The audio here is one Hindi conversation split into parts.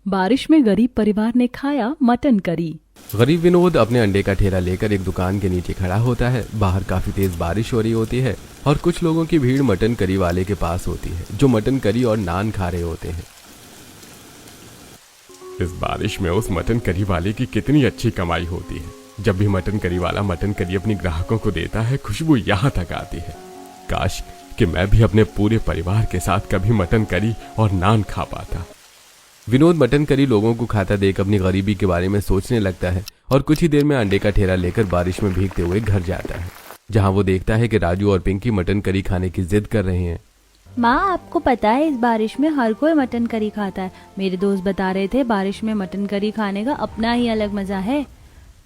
बारिश में गरीब परिवार ने खाया मटन करी। गरीब विनोद अपने अंडे का ठेला लेकर एक दुकान के नीचे खड़ा होता है। बाहर काफी तेज बारिश हो रही होती है और कुछ लोगों की भीड़ मटन करी वाले के पास होती है, जो मटन करी और नान खा रहे होते हैं। इस बारिश में उस मटन करी वाले की कितनी अच्छी कमाई होती है। जब भी मटन करी वाला मटन करी अपनी ग्राहकों को देता है, खुशबू यहाँ तक आती है। काश कि मैं भी अपने पूरे परिवार के साथ कभी मटन करी और नान खा पाता। विनोद मटन करी लोगों को खाता देख अपनी गरीबी के बारे में सोचने लगता है और कुछ ही देर में अंडे का ठेला लेकर बारिश में भीगते हुए घर जाता है, जहां वो देखता है कि राजू और पिंकी मटन करी खाने की जिद कर रहे हैं। माँ, आपको पता है इस बारिश में हर कोई मटन करी खाता है। मेरे दोस्त बता रहे थे बारिश में मटन करी खाने का अपना ही अलग मजा है।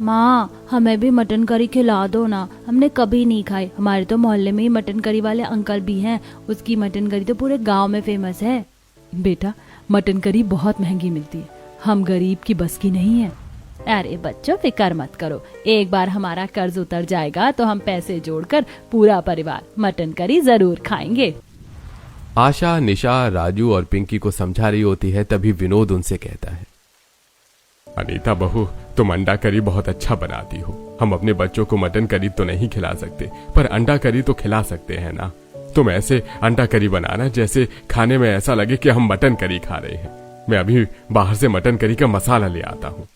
माँ, हमें भी मटन करी खिला दो ना, हमने कभी नहीं खाई। हमारे तो मोहल्ले में ही मटन करी वाले अंकल भी हैं, उसकी मटन करी तो पूरे गांव में फेमस है। बेटा, मटन करी बहुत महंगी मिलती है, हम गरीब की बस की नहीं है। अरे बच्चों, फिक्र मत करो, एक बार हमारा कर्ज उतर जाएगा तो हम पैसे जोड़कर पूरा परिवार मटन करी जरूर खाएंगे। आशा, निशा, राजू और पिंकी को समझा रही होती है, तभी विनोद उनसे कहता है, अनीता बहू, तुम अंडा करी बहुत अच्छा बनाती हो। हम अपने बच्चों को मटन करी तो नहीं खिला सकते, पर अंडा करी तो खिला सकते हैं ना। तुम ऐसे अंडा करी बनाना जैसे खाने में ऐसा लगे कि हम मटन करी खा रहे हैं। मैं अभी बाहर से मटन करी का मसाला ले आता हूँ।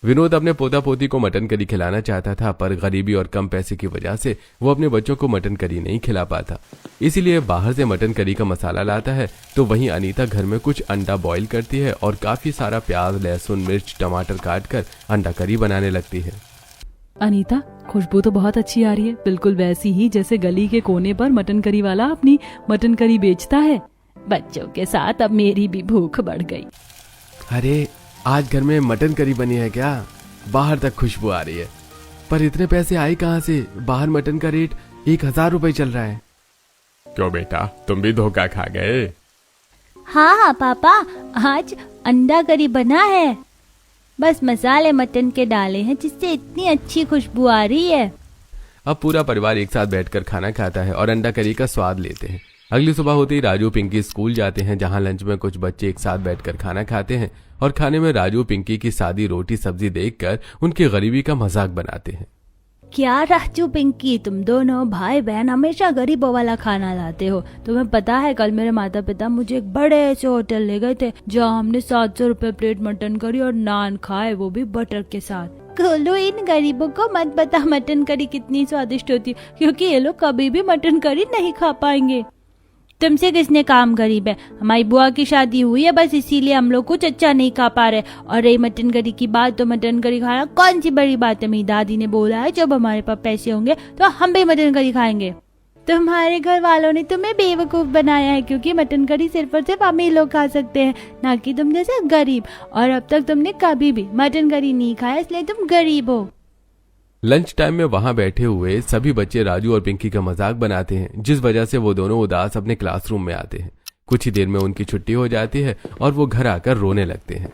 विनोद अपने पोता पोती को मटन करी खिलाना चाहता था, पर गरीबी और कम पैसे की वजह से वो अपने बच्चों को मटन करी नहीं खिला पाता। इसीलिए बाहर से मटन करी का मसाला लाता है, तो वहीं अनीता घर में कुछ अंडा बॉईल करती है और काफी सारा प्याज, लहसुन, मिर्च, टमाटर काट कर अंडा करी बनाने लगती है। अनीता, खुशबू तो बहुत अच्छी आ रही है, बिल्कुल वैसी ही जैसे गली के कोने पर मटन करी वाला अपनी मटन करी बेचता है। बच्चों के साथ अब मेरी भी भूख बढ़ गई। अरे, आज घर में मटन करी बनी है क्या? बाहर तक खुशबू आ रही है। पर इतने पैसे आए कहाँ से? बाहर मटन का रेट 1000 रुपए चल रहा है। क्यों बेटा, तुम भी धोखा खा गए? हाँ पापा, आज अंडा करी बना है, बस मसाले मटन के डाले हैं जिससे इतनी अच्छी खुशबू आ रही है। अब पूरा परिवार एक साथ बैठकर खाना खाता है और अंडा करी का स्वाद लेते हैं। अगली सुबह होते ही राजू पिंकी स्कूल जाते हैं, जहां लंच में कुछ बच्चे एक साथ बैठकर खाना खाते हैं और खाने में राजू पिंकी की सादी रोटी सब्जी देखकर उनकी गरीबी का मजाक बनाते हैं। क्या राजू पिंकी, तुम दोनों भाई बहन हमेशा गरीबों वाला खाना लाते हो। तुम्हें पता है कल मेरे माता पिता मुझे एक बड़े से होटल ले गए थे, जहाँ हमने 700 रुपए प्लेट मटन करी और नान खाए, वो भी बटर के साथ। खोलो, इन गरीबों को मत बता मटन करी कितनी स्वादिष्ट होती है, क्योंकि ये लोग कभी भी मटन करी नहीं खा पाएंगे। तुमसे किसने काम गरीब है? हमारी बुआ की शादी हुई है, बस इसीलिए हम लोग कुछ अच्छा नहीं खा पा रहे। और रही मटन करी की बात, तो मटन करी खाना कौन सी बड़ी बात है। मेरी दादी ने बोला है जब हमारे पास पैसे होंगे तो हम भी मटन करी खाएंगे। तुम्हारे घर वालों ने तुम्हें बेवकूफ बनाया है, क्योंकि मटन करी सिर्फ और सिर्फ अमीर लोग खा सकते हैं, ना कि तुम जैसे गरीब। और अब तक तुमने कभी भी मटन करी नहीं खाया, इसलिए तुम गरीब हो। लंच टाइम में वहां बैठे हुए सभी बच्चे राजू और पिंकी का मजाक बनाते हैं, जिस वजह से वो दोनों उदास अपने क्लासरूम में आते हैं। कुछ ही देर में उनकी छुट्टी हो जाती है और वो घर आकर रोने लगते हैं।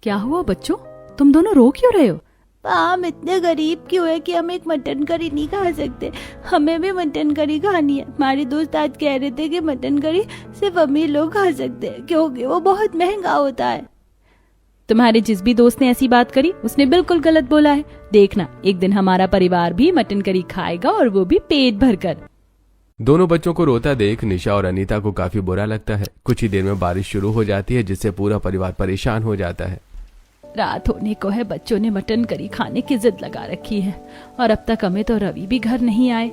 क्या हुआ बच्चों, तुम दोनों रो क्यों रहे हो? हम इतने गरीब क्यों है कि हम एक मटन करी नहीं खा सकते। हमें भी मटन करी खानी है। हमारे दोस्त आज कह रहे थे कि मटन करी सिर्फ अमीर लोग खा सकते हैं, क्योंकि वो बहुत महंगा होता है। तुम्हारे जिस भी दोस्त ने ऐसी बात करी उसने बिल्कुल गलत बोला है। देखना, एक दिन हमारा परिवार भी मटन करी खाएगा, और वो भी पेट भरकर। दोनों बच्चों को रोता देख निशा और अनीता को काफी बुरा लगता है। कुछ ही देर में बारिश शुरू हो जाती है, जिससे पूरा परिवार परेशान हो जाता है। रात होने को है, बच्चों ने मटन करी खाने की जिद लगा रखी है, और अब तक अमित और रवि भी घर नहीं आए।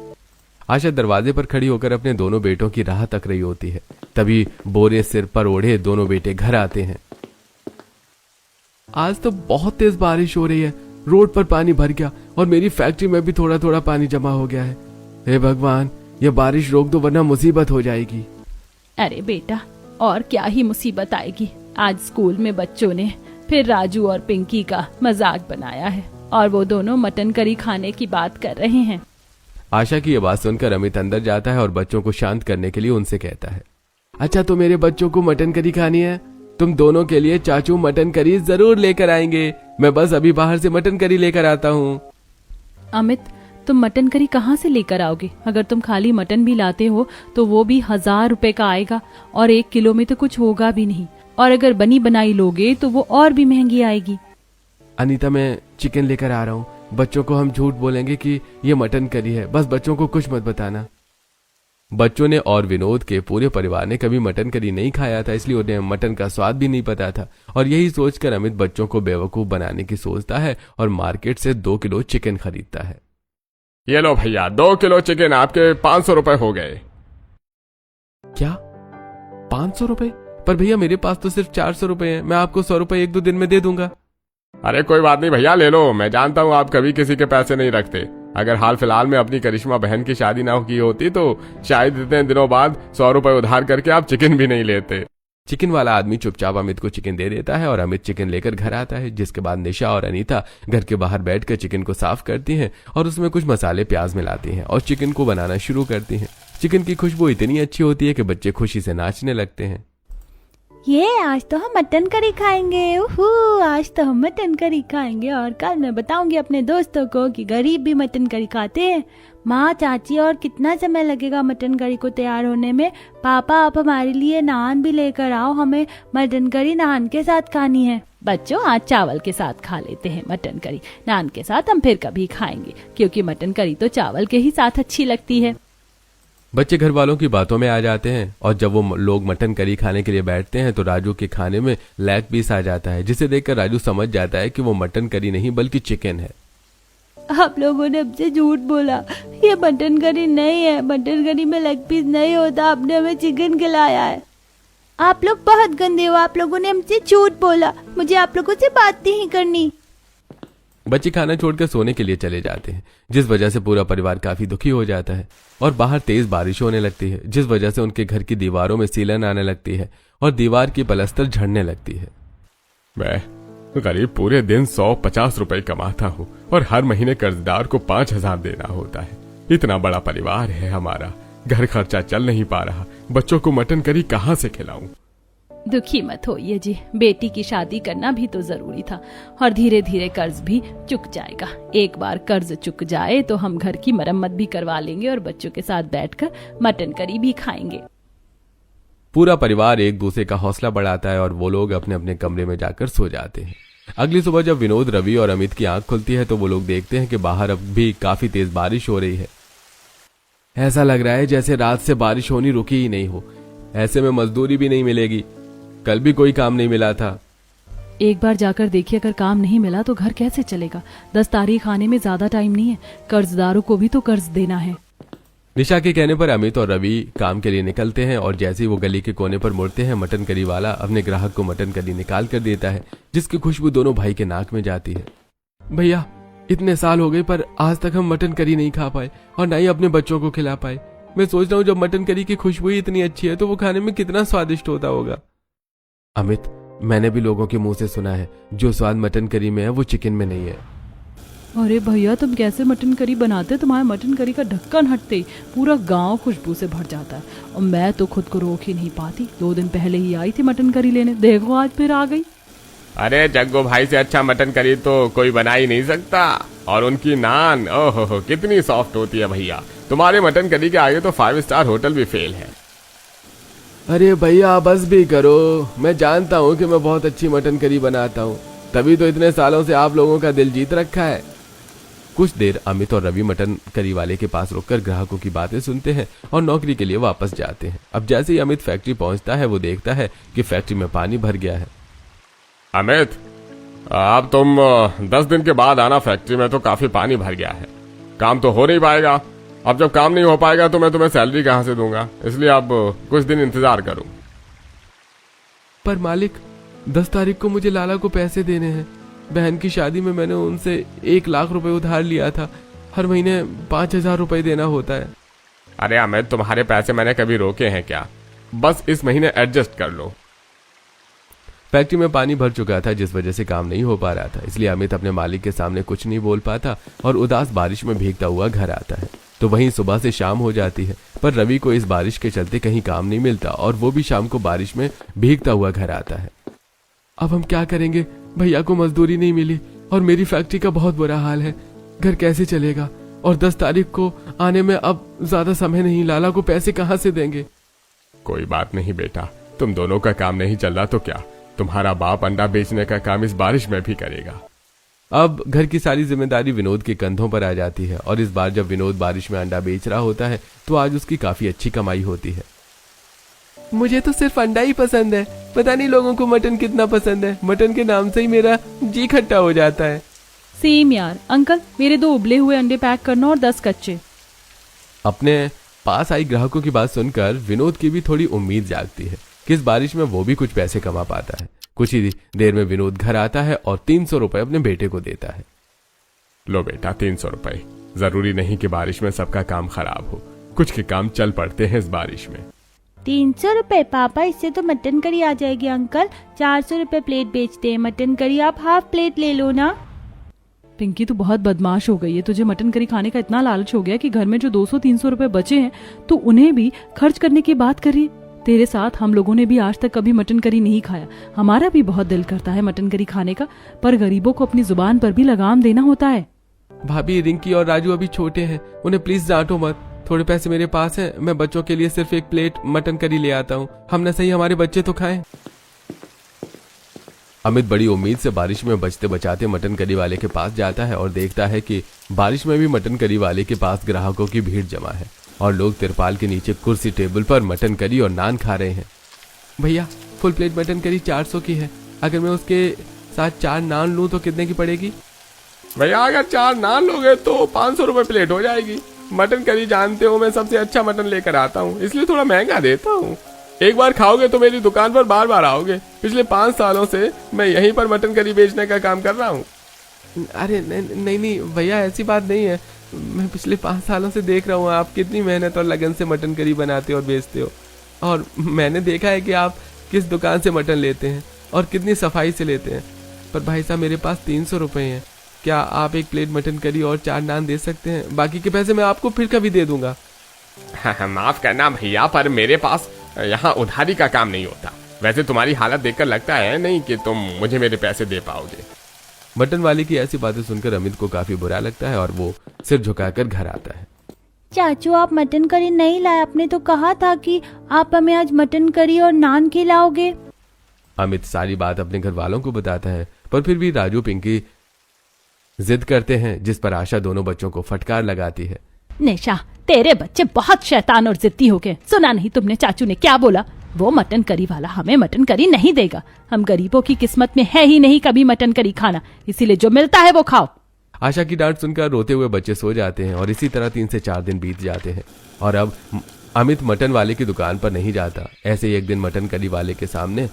आशा दरवाजे पर खड़ी होकर अपने दोनों बेटों की राह तक रही होती है। तभी बोरे सिर पर ओढ़े दोनों बेटे घर आते हैं। आज तो बहुत तेज बारिश हो रही है, रोड पर पानी भर गया और मेरी फैक्ट्री में भी थोड़ा थोड़ा पानी जमा हो गया है। हे भगवान, ये बारिश रोक दो वरना मुसीबत हो जाएगी। अरे बेटा, और क्या ही मुसीबत आएगी। आज स्कूल में बच्चों ने फिर राजू और पिंकी का मजाक बनाया है, और वो दोनों मटन करी खाने की बात कर रहे हैं। आशा की ये बात सुनकर अमित अंदर जाता है और बच्चों को शांत करने के लिए उनसे कहता है, अच्छा तो मेरे बच्चों को मटन करी खानी है, तुम दोनों के लिए चाचू मटन करी जरूर लेकर आएंगे। मैं बस अभी बाहर से मटन करी लेकर आता हूँ। अमित, तुम मटन करी कहाँ से लेकर आओगे? अगर तुम खाली मटन भी लाते हो तो वो भी 1000 रुपए का आएगा, और 1 किलो में तो कुछ होगा भी नहीं। और अगर बनी बनाई लोगे तो वो और भी महंगी आएगी। अनीता, मैं चिकन लेकर आ रहा हूँ। बच्चों को हम झूठ बोलेंगे कि ये मटन करी है, बस बच्चों को कुछ मत बताना। बच्चों ने और विनोद के पूरे परिवार ने कभी मटन करी नहीं खाया था, इसलिए उन्हें मटन का स्वाद भी नहीं पता था। और यही सोचकर अमित बच्चों को बेवकूफ बनाने की सोचता है और मार्केट से 2 किलो चिकन खरीदता है। ये लो भैया, 2 किलो चिकन आपके 500 रुपए हो गए। क्या 500 रुपए? पर भैया मेरे पास तो सिर्फ 400 रुपए हैं, मैं आपको 100 रुपए 1-2 दिन में दे दूंगा। अरे कोई बात नहीं भैया, ले लो। मैं जानता हूँ आप कभी किसी के पैसे नहीं रखते। अगर हाल फिलहाल में अपनी करिश्मा बहन की शादी ना की होती तो शायद इतने दिनों बाद 100 रुपए उधार करके आप चिकन भी नहीं लेते। चिकन वाला आदमी चुपचाप अमित को चिकन दे देता है और अमित चिकन लेकर घर आता है, जिसके बाद निशा और अनीता घर के बाहर बैठकर चिकन को साफ करती हैं और उसमें कुछ मसाले प्याज मिलाती हैं और चिकन को बनाना शुरू करती हैं। चिकन की खुशबू इतनी अच्छी होती है कि बच्चे खुशी से नाचने लगते हैं। ये आज तो हम मटन करी खाएंगे, उहू, आज तो हम मटन करी खाएंगे और कल मैं बताऊंगी अपने दोस्तों को कि गरीब भी मटन करी खाते हैं। माँ, चाची, और कितना समय लगेगा मटन करी को तैयार होने में? पापा, आप हमारे लिए नान भी लेकर आओ, हमें मटन करी नान के साथ खानी है। बच्चों, आज चावल के साथ खा लेते हैं मटन करी, नान के साथ हम फिर कभी खाएंगे, क्योंकि मटन करी तो चावल के ही साथ अच्छी लगती है। बच्चे घर वालों की बातों में आ जाते हैं और जब वो लोग मटन करी खाने के लिए बैठते हैं तो राजू के खाने में लेग पीस आ जाता है, जिसे देखकर राजू समझ जाता है कि वो मटन करी नहीं बल्कि चिकन है। आप लोगों ने हमसे झूठ बोला, ये मटन करी नहीं है, मटन करी में लेग पीस नहीं होता, आपने हमें चिकन खिलाया है। आप लोग बहुत गंदे हो, आप लोगों ने हमसे झूठ बोला, मुझे आप लोगों से बात नहीं करनी। बच्चे खाना छोड़कर सोने के लिए चले जाते हैं, जिस वजह से पूरा परिवार काफी दुखी हो जाता है और बाहर तेज बारिश होने लगती है, जिस वजह से उनके घर की दीवारों में सीलन आने लगती है और दीवार की पलस्तर झड़ने लगती है। मैं करीब पूरे दिन 150 रुपए कमाता हूँ और हर महीने कर्जदार को 5000 देना होता है। इतना बड़ा परिवार है हमारा, घर खर्चा चल नहीं पा रहा, बच्चों को मटन करी कहाँ से खिलाऊं? दुखी मत होइए जी, बेटी की शादी करना भी तो जरूरी था और धीरे धीरे कर्ज भी चुक जाएगा। एक बार कर्ज चुक जाए तो हम घर की मरम्मत भी करवा लेंगे और बच्चों के साथ बैठकर मटन करी भी खाएंगे। पूरा परिवार एक दूसरे का हौसला बढ़ाता है और वो लोग अपने अपने कमरे में जाकर सो जाते हैं। अगली सुबह जब विनोद, रवि और अमित की आंख खुलती है तो वो लोग देखते हैं कि बाहर अब भी काफी तेज बारिश हो रही है। ऐसा लग रहा है जैसे रात से बारिश होनी रुकी ही नहीं हो। ऐसे में मजदूरी भी नहीं मिलेगी, कल भी कोई काम नहीं मिला था। एक बार जाकर देखिए, अगर काम नहीं मिला तो घर कैसे चलेगा? 10 तारीख आने में ज्यादा टाइम नहीं है, कर्जदारों को भी तो कर्ज देना है। निशा के कहने पर अमित और रवि काम के लिए निकलते हैं और जैसे ही वो गली के कोने पर मुड़ते हैं, मटन करी वाला अपने ग्राहक को मटन करी निकाल कर देता है, जिसकी खुशबू दोनों भाई के नाक में जाती है। भैया, इतने साल हो गए पर आज तक हम मटन करी नहीं खा पाए और ना ही अपने बच्चों को खिला पाए। मैं सोच रहा हूँ जब मटन करी की खुशबू ही इतनी अच्छी है तो वो खाने में कितना स्वादिष्ट होता होगा। अमित, मैंने भी लोगों के मुंह से सुना है जो स्वाद मटन करी में है वो चिकन में नहीं है। अरे भैया, तुम कैसे मटन करी बनाते? तुम्हारे मटन करी का ढक्कन हटते ही पूरा गांव खुशबू से भर जाता है और मैं तो खुद को रोक ही नहीं पाती। 2 दिन पहले ही आई थी मटन करी लेने, देखो आज फिर आ गई। अरे जग्गू भाई से अच्छा मटन करी तो कोई बना ही नहीं सकता। और उनकी नान, ओहो कितनी सॉफ्ट होती है भैया। तुम्हारे मटन करी के आगे तो 5 स्टार होटल भी फेल है। अरे भैया बस भी करो, मैं जानता हूँ कि मैं बहुत अच्छी मटन करी बनाता हूँ, तभी तो इतने सालों से आप लोगों का दिल जीत रखा है। कुछ देर अमित और रवि मटन करी वाले के पास रुककर ग्राहकों की बातें सुनते हैं और नौकरी के लिए वापस जाते हैं। अब जैसे ही अमित फैक्ट्री पहुंचता है वो देखता है कि फैक्ट्री में पानी भर गया है। अमित, अब तुम 10 दिन के बाद आना फैक्ट्री में, तो काफी पानी भर गया है, काम तो हो नहीं पाएगा। अब जब काम नहीं हो पाएगा तो मैं तुम्हें सैलरी कहां से दूंगा, इसलिए अब कुछ दिन इंतजार करूं। पर मालिक, 10 तारीख को मुझे लाला को पैसे देने हैं। बहन की शादी में मैंने उनसे 1 लाख रुपए उधार लिया था, हर महीने 5000 रुपए देना होता है। अरे अमित, तुम्हारे पैसे मैंने कभी रोके हैं क्या? बस इस महीने एडजस्ट कर लो। फैक्ट्री में पानी भर चुका था, जिस वजह से काम नहीं हो पा रहा था, इसलिए अमित अपने मालिक के सामने कुछ नहीं बोल पाता और उदास बारिश में भीगता हुआ घर आता है। तो वहीं सुबह से शाम हो जाती है, पर रवि को इस बारिश के चलते कहीं काम नहीं मिलता और वो भी शाम को बारिश में भीगता हुआ घर आता है। अब हम क्या करेंगे? भैया को मजदूरी नहीं मिली और मेरी फैक्ट्री का बहुत बुरा हाल है, घर कैसे चलेगा? और 10 तारीख को आने में अब ज्यादा समय नहीं, लाला को पैसे कहाँ से देंगे? कोई बात नहीं बेटा, तुम दोनों का काम नहीं चल रहा तो क्या, तुम्हारा बाप अंडा बेचने का काम इस बारिश में भी करेगा। अब घर की सारी जिम्मेदारी विनोद के कंधों पर आ जाती है और इस बार जब विनोद बारिश में अंडा बेच रहा होता है तो आज उसकी काफी अच्छी कमाई होती है। मुझे तो सिर्फ अंडा ही पसंद है, पता नहीं लोगों को मटन कितना पसंद है। मटन के नाम से ही मेरा जी खट्टा हो जाता है। सेम यार। अंकल मेरे 2 उबले हुए अंडे पैक करना और 10 कच्चे। अपने पास आई ग्राहकों की बात सुनकर विनोद की भी थोड़ी उम्मीद जागती है कि इस बारिश में वो भी कुछ पैसे कमा पाता है। कुछ ही देर में विनोद घर आता है और 300 रुपए अपने बेटे को देता है। लो बेटा 300 रुपए। जरूरी नहीं कि बारिश में सबका काम खराब हो, कुछ के काम चल पड़ते हैं इस बारिश में। 300 रुपए पापा, इससे तो मटन करी आ जाएगी अंकल। 400 रुपए प्लेट बेचते हैं मटन करी, आप हाफ प्लेट ले लो ना। पिंकी तू बहुत बदमाश हो गई है। तुझे मटन करी खाने का इतना लालच हो गया कि घर में जो 200-300 रुपए बचे हैं तो उन्हें भी खर्च करने की बात कर रही है। तेरे साथ हम लोगों ने भी आज तक कभी मटन करी नहीं खाया। हमारा भी बहुत दिल करता है मटन करी खाने का, पर गरीबों को अपनी जुबान पर भी लगाम देना होता है। भाभी, रिंकी और राजू अभी छोटे हैं, उन्हें प्लीज डांटो मत। थोड़े पैसे मेरे पास हैं, मैं बच्चों के लिए सिर्फ 1 प्लेट मटन करी ले आता हूँ। हम न सही हमारे बच्चे तो खाएं। अमित बड़ी उम्मीद से बारिश में बचते बचाते मटन करी वाले के पास जाता है और देखता है कि बारिश में भी मटन करी वाले के पास ग्राहकों की भीड़ जमा है और लोग तिरपाल के नीचे कुर्सी टेबल पर मटन करी और नान खा रहे हैं। भैया, फुल प्लेट मटन करी 400 की है, अगर मैं उसके साथ 4 नान लूं तो कितने की पड़ेगी? भैया अगर 4 नान लोगे तो 500 रुपए प्लेट हो जाएगी। मटन करी जानते हो मैं सबसे अच्छा मटन लेकर आता हूँ, इसलिए थोड़ा महंगा देता हूँ। एक बार खाओगे तो मेरी दुकान पर बार बार आओगे। पिछले 5 सालों से मैं यहीं पर मटन करी बेचने का काम कर रहा हूँ। अरे नहीं भैया, ऐसी बात नहीं है। मैं पिछले 5 सालों से देख रहा हूँ आप कितनी मेहनत और लगन से मटन करी बनाते हो और बेचते हो, और मैंने देखा है कि आप किस दुकान से मटन लेते हैं और कितनी सफाई से लेते हैं। पर भाई साहब, मेरे पास 300 रुपए हैं, क्या आप 1 प्लेट मटन करी और 4 नान दे सकते हैं? बाकी के पैसे मैं आपको फिर कभी दे दूंगा। माफ करना भैया, पर मेरे पास यहाँ उधारी का काम नहीं होता। वैसे तुम्हारी हालत देखकर लगता है नहीं कि तुम मुझे मेरे पैसे दे पाओगे। मटन वाले की ऐसी बातें सुनकर अमित को काफी बुरा लगता है और वो सिर झुकाकर घर आता है। चाचू, आप मटन करी नहीं लाए, आपने तो कहा था कि आप हमें आज मटन करी और नान खिलाओगे। अमित सारी बात अपने घर वालों को बताता है, पर फिर भी राजू पिंकी जिद करते हैं, जिस पर आशा दोनों बच्चों को फटकार लगाती है। निशा, तेरे बच्चे बहुत शैतान और जिद्दी हो गए। सुना नहीं तुमने चाचू ने क्या बोला? वो मटन करी वाला हमें मटन करी नहीं देगा। हम गरीबों की किस्मत में है ही नहीं कभी मटन करी खाना, इसीलिए जो मिलता है वो खाओ। आशा की डांट सुनकर रोते हुए बच्चे सो जाते हैं और इसी तरह 3 से 4 दिन बीत जाते हैं और अब अमित मटन वाले की दुकान पर नहीं जाता। ऐसे ही एक दिन मटन करी वाले के सामने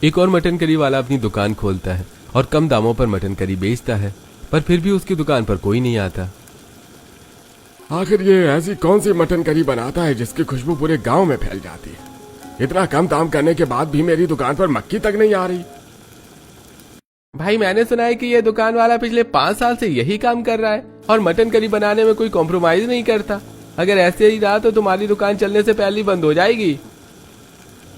एक और मटन करी वाला अपनी दुकान खोलता है और कम दामों पर मटन करी बेचता है, पर फिर भी उसकी दुकान पर कोई नहीं आता। आखिर ये ऐसी कौन सी मटन करी बनाता है जिसकी खुशबू पूरे गांव में फैल जाती है? इतना कम दाम करने के बाद भी मेरी दुकान पर मक्खी तक नहीं आ रही। भाई, मैंने सुना है कि ये दुकान वाला पिछले 5 साल से यही काम कर रहा है और मटन करी बनाने में कोई कॉम्प्रोमाइज नहीं करता। अगर ऐसे ही रहा तो तुम्हारी दुकान चलने से पहले ही बंद हो जाएगी।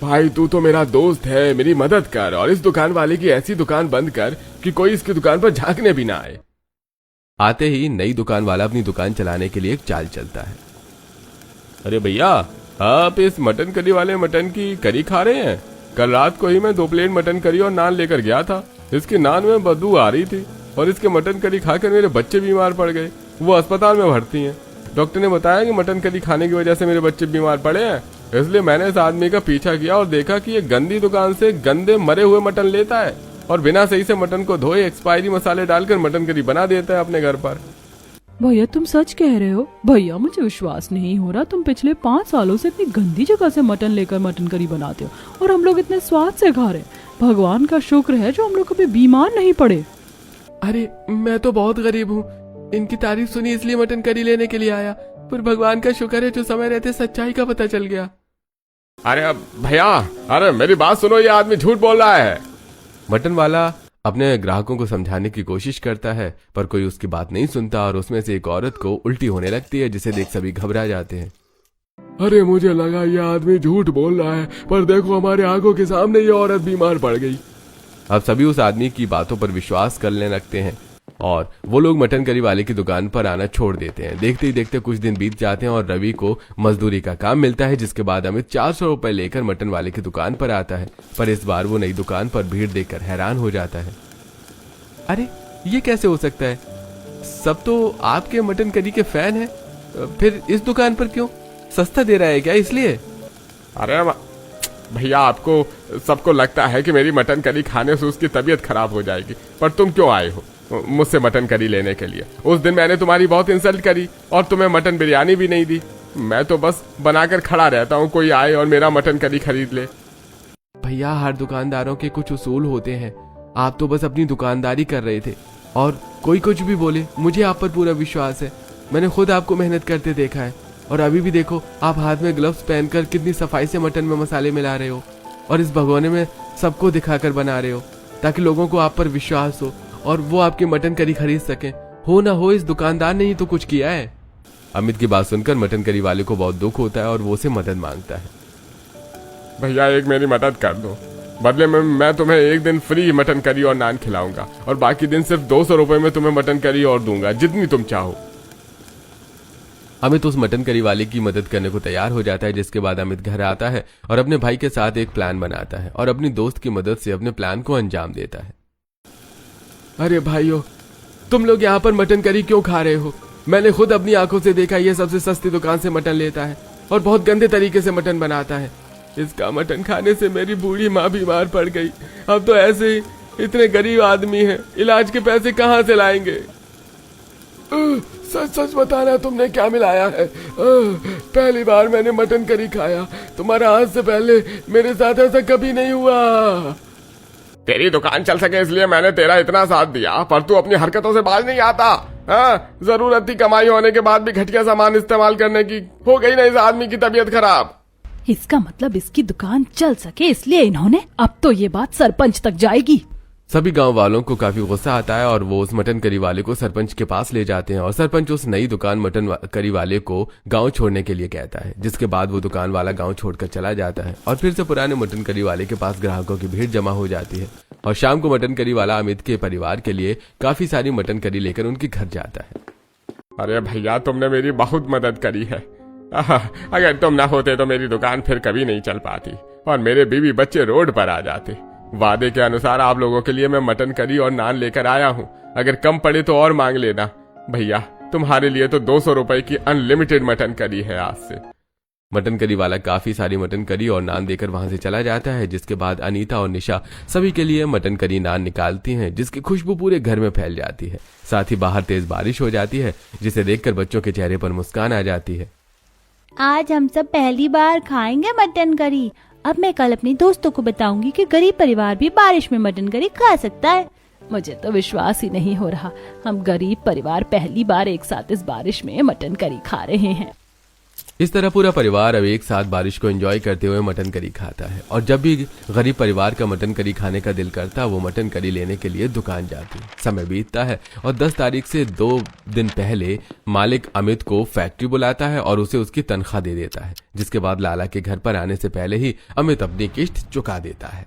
भाई तू तो मेरा दोस्त है, मेरी मदद कर और इस दुकान वाले की ऐसी दुकान बंद कर कि कोई इसकी दुकान पर झांकने भी ना आए। आते ही नई दुकान वाला अपनी दुकान चलाने के लिए एक चाल चलता है। अरे भैया, आप इस मटन करी वाले मटन की करी खा रहे हैं? कल रात को ही मैं 2 प्लेट मटन करी और नान लेकर गया था। इसके नान में बदबू आ रही थी और इसके मटन करी खाकर मेरे बच्चे बीमार पड़ गए। वो अस्पताल में भर्ती हैं। डॉक्टर ने बताया कि मटन करी खाने की वजह से मेरे बच्चे बीमार पड़े हैं। इसलिए मैंने इस आदमी का पीछा किया और देखा कि ये गंदी दुकान से गंदे मरे हुए मटन लेता है और बिना सही से मटन को धोए एक्सपायरी मसाले डालकर मटन करी बना देता है अपने घर पर। भैया, तुम सच कह रहे हो? भैया, मुझे विश्वास नहीं हो रहा। तुम पिछले 5 सालों से इतनी गंदी जगह से मटन लेकर मटन करी बनाते हो और हम लोग इतने स्वाद से खा रहे हैं। भगवान का शुक्र है जो हम लोग कभी बीमार नहीं पड़े। अरे, मैं तो बहुत गरीब हूँ, इनकी तारीफ सुनी इसलिए मटन करी लेने के लिए आया, पर भगवान का शुक्र है जो समय रहते सच्चाई का पता चल गया। अरे भैया, अरे मेरी बात सुनो, ये आदमी झूठ बोल रहा है। मटन वाला अपने ग्राहकों को समझाने की कोशिश करता है, पर कोई उसकी बात नहीं सुनता और उसमें से एक औरत को उल्टी होने लगती है, जिसे देख सभी घबरा जाते हैं। अरे मुझे लगा ये आदमी झूठ बोल रहा है, पर देखो हमारे आंखों के सामने ये औरत बीमार पड़ गई। अब सभी उस आदमी की बातों पर विश्वास करने लगते हैं और वो लोग मटन करी वाले की दुकान पर आना छोड़ देते हैं। देखते ही देखते कुछ दिन बीत जाते हैं और रवि को मजदूरी का काम मिलता है, जिसके बाद अमित 400 रुपए लेकर मटन वाले की दुकान पर आता है। पर इस बार वो नई दुकान पर भीड़ देखकर हैरान हो जाता है। अरे ये कैसे हो सकता है, सब तो आपके मटन करी के फैन है, फिर इस दुकान पर क्यों? सस्ता दे रहा है क्या इसलिए? अरे भैया, आपको सबको लगता है कि मेरी मटन करी खाने से उसकी तबीयत खराब हो जाएगी, पर तुम क्यों आए हो मुझसे मटन करी लेने के लिए? उस दिन मैंने तुम्हारी बहुत इंसल्ट करी और तुम्हें मटन बिरयानी भी नहीं दी। मैं तो बस बनाकर खड़ा रहता हूँ, कोई आए और मेरा मटन करी खरीद ले। भैया, हर दुकानदारों के कुछ उसूल होते हैं, आप तो बस अपनी दुकानदारी कर रहे थे और कोई कुछ भी बोले, मुझे आप पर पूरा विश्वास है। मैंने खुद आपको मेहनत करते देखा है और अभी भी देखो, आप हाथ में ग्लव्स पहनकर कितनी सफाई से मटन में मसाले मिला रहे हो और इस भगोने में सबको दिखाकर बना रहे हो, ताकि लोगों को आप पर विश्वास हो और वो आपकी मटन करी खरीद सके। हो ना हो, इस दुकानदार ने ही तो कुछ किया है। अमित की बात सुनकर मटन करी वाले को बहुत दुख होता है और वो उसे मदद मांगता है। भैया, एक मेरी मदद कर दो, बदले में मैं तुम्हें एक दिन फ्री मटन करी और नान खिलाऊंगा और बाकी दिन सिर्फ 200 रुपए में तुम्हें मटन करी और दूंगा, जितनी तुम चाहो। अमित उस मटन करी वाले की मदद करने को तैयार हो जाता है, जिसके बाद अमित घर आता है और अपने भाई के साथ एक प्लान बनाता है और अपनी दोस्त की मदद से अपने प्लान को अंजाम देता है। अरे भाइयों, तुम लोग यहाँ पर मटन करी क्यों खा रहे हो? मैंने खुद अपनी आंखों से देखा, ये सबसे सस्ती दुकान से मटन लेता है और बहुत गंदे तरीके से मटन बनाता है। इसका मटन खाने से मेरी बूढ़ी माँ बीमार पड़ गई। अब तो ऐसे ही इतने गरीब आदमी हैं, इलाज के पैसे कहाँ से लाएंगे? सच सच बताना, तुमने क्या मिलाया है? पहली बार मैंने मटन करी खाया, तुम्हारा आज से पहले मेरे साथ ऐसा कभी नहीं हुआ। तेरी दुकान चल सके इसलिए मैंने तेरा इतना साथ दिया, पर तू अपनी हरकतों से बाज नहीं आता। हाँ, जरूरत की कमाई होने के बाद भी घटिया सामान इस्तेमाल करने की हो गई ना इस आदमी की तबीयत खराब। इसका मतलब इसकी दुकान चल सके इसलिए इन्होंने, अब तो ये बात सरपंच तक जाएगी। सभी गांव वालों को काफी गुस्सा आता है और वो उस मटन करी वाले को सरपंच के पास ले जाते हैं और सरपंच उस नई दुकान मटन करी वाले को गांव छोड़ने के लिए कहता है, जिसके बाद वो दुकान वाला गांव छोड़कर चला जाता है और फिर से पुराने मटन करी वाले के पास ग्राहकों की भीड़ जमा हो जाती है और शाम को मटन करी वाला अमित के परिवार के लिए काफी सारी मटन करी लेकर उनके घर जाता है। अरे भैया, तुमने मेरी बहुत मदद करी है। अगर तुम ना होते तो मेरी दुकान फिर कभी नहीं चल पाती और मेरे बीवी बच्चे रोड पर आ जाते। वादे के अनुसार आप लोगों के लिए मैं मटन करी और नान लेकर आया हूँ, अगर कम पड़े तो और मांग लेना। भैया, तुम्हारे लिए तो 200 रुपए की अनलिमिटेड मटन करी है आज से। मटन करी वाला काफी सारी मटन करी और नान देकर वहां से चला जाता है, जिसके बाद अनीता और निशा सभी के लिए मटन करी नान निकालती हैं, जिसकी खुशबू पूरे घर में फैल जाती है। साथ ही बाहर तेज बारिश हो जाती है, जिसे देखकर बच्चों के चेहरे पर मुस्कान आ जाती है। आज हम सब पहली बार खाएंगे मटन करी। अब मैं कल अपनी दोस्तों को बताऊंगी कि गरीब परिवार भी बारिश में मटन करी खा सकता है। मुझे तो विश्वास ही नहीं हो रहा, हम गरीब परिवार पहली बार एक साथ इस बारिश में मटन करी खा रहे हैं। इस तरह पूरा परिवार अब एक साथ बारिश को एंजॉय करते हुए मटन करी खाता है और जब भी गरीब परिवार का मटन करी खाने का दिल करता वो मटन करी लेने के लिए दुकान जाती। समय बीतता है और 10 तारीख से 2 दिन पहले मालिक अमित को फैक्ट्री बुलाता है और उसे उसकी तनख्वाह दे देता है, जिसके बाद लाला के घर पर आने से पहले ही अमित अपनी किस्त चुका देता है।